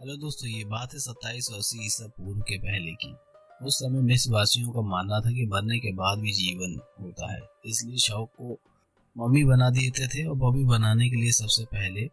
Hello दोस्तों, ये बात है 2780 ईसा पूर्व के पहले की। उस समय मिस्र वासियों का मानना था कि मरने के बाद भी जीवन होता है, इसलिए शव को मम्मी बना देते थे। और मम्मी बनाने के लिए सबसे पहले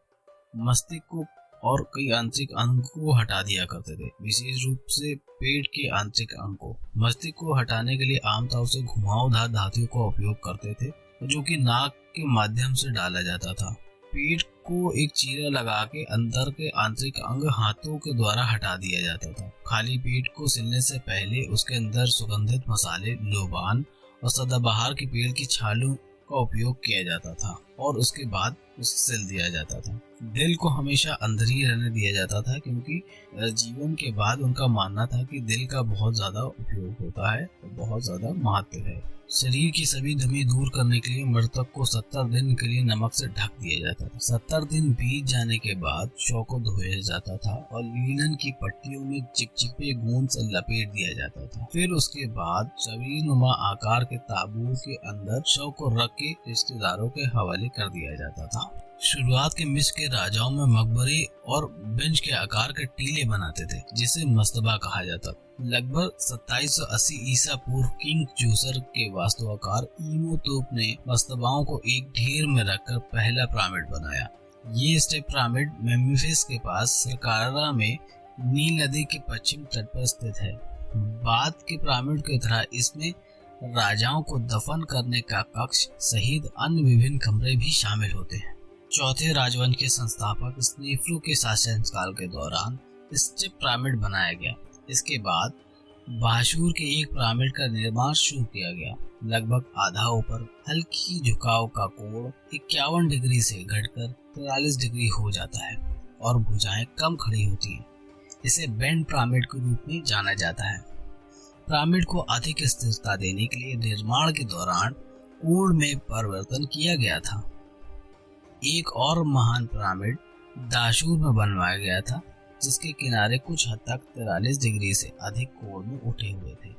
मस्तिष्क को और कई आंतरिक अंग को हटा दिया करते थे, विशेष रूप से पेट के आंतरिक अंग को। मस्तिष्क को हटाने के लिए आमतौर से घुमावदार धातुओं का उपयोग करते थे, जो कि नाक के माध्यम से डाला जाता था। पेट को एक चीरा लगा के अंदर के आंतरिक अंग हाथों के द्वारा हटा दिया जाता था। खाली पेट को सिलने से पहले उसके अंदर सुगंधित मसाले, लोबान और सदाबहार के पेड़ की छालों का उपयोग किया जाता था और उसके बाद उसे सिल दिया जाता था। दिल को हमेशा अंदर ही रहने दिया जाता था, क्योंकि जीवन के बाद उनका मानना था कि दिल का बहुत ज्यादा उपयोग होता है, बहुत ज्यादा महत्व है। शरीर की सभी नमी दूर करने के लिए मृतक को 70 दिन के लिए नमक से ढक दिया जाता था। 70 दिन बीत जाने के बाद शव को धोया जाता था और लीलन की पट्टियों में चिपचिपे गोंद से लपेट दिया जाता था। फिर उसके बाद शरीर नुमा आकार के ताबूत के अंदर शव को रख के रिश्तेदारों के हवाले कर दिया जाता था। शुरुआत के मिस्र के राजाओं में मकबरे और बेंच के आकार के टीले बनाते थे, जिसे मस्तबा कहा जाता था। लगभग 2780 ईसा पूर्व किंग जोसर के वास्तुकार इमोतोप ने मस्तबाओं को एक ढेर में रखकर पहला पिरामिड बनाया। ये स्टेप पिरामिड मेम्फिस के पास सकारा में नील नदी के पश्चिम तट पर स्थित है। बाद के पिरामिड की तरह इसमें राजाओं को दफन करने का कक्ष सहित अन्य विभिन्न कमरे भी शामिल होते हैं। चौथे राजवंश के संस्थापक स्नेफरू के शासनकाल के दौरान स्टेप पिरामिड बनाया गया। इसके बाद बाशूर के एक पिरामिड का निर्माण शुरू किया गया। लगभग आधा ऊपर हल्की झुकाव का कोण 51 डिग्री से घटकर 43 डिग्री हो जाता है और भुजाएं कम खड़ी होती हैं। इसे बेंड पिरामिड के रूप में जाना जाता है। पिरामिड को अधिक स्थिरता देने के लिए निर्माण के दौरान कोण में परिवर्तन किया गया था। एक और महान पिरामिड दाशूर में बनवाया गया था, जिसके किनारे कुछ हद तक 43 डिग्री से अधिक कोण में उठे हुए थे।